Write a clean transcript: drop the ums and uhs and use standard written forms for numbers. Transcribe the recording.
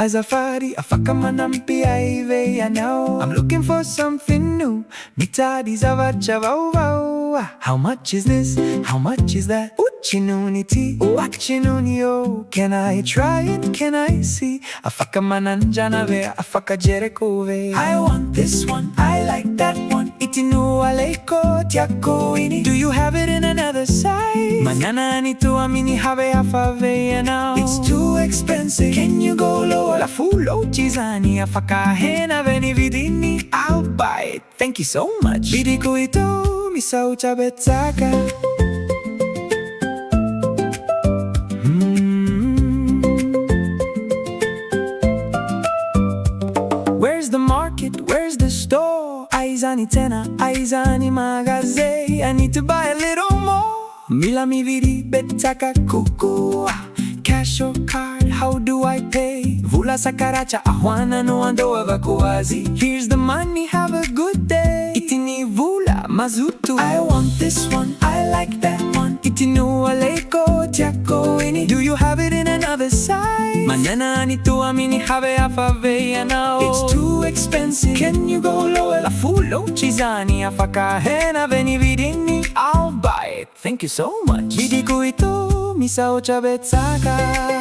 Azafady, afaka manampi aive now. I'm looking for something new. Mitadi zavacha vau. How much is this? How much is that? Uchinuniti, wachinunio. Can I try it? Can I see? Afaka mananjanave, afaka jerekove. I want this one, I like that one. Itinu aleko tiako ini. Do you have it in another size? Manana nito amini have afave now. It's too expensive. Can you go lower? La fulo chizani afaka ahena veni vidiny. I'll buy it. Thank you so much. Bidi ko ito misaucha betsaka. Where's the market? Where's the store? Aizani tena, aizani Malagasy. I need to buy a little more. Mila mi vidi betaka kuku. Cash or card, how do I pay? Vula sakaracha ahwana no ando evacuazi. Here's the money, have a good day. Itini vula mazutu. I want this one, I like that one. Itinu aleko tiako ini. Do you have it in another size? Manana nito amini have afave now. It's too expensive. Can you go lower? La fulo chizani afaka ahena veni vidiny. I'll buy it. Thank you so much. Bidi ko ito misaucha betsaka.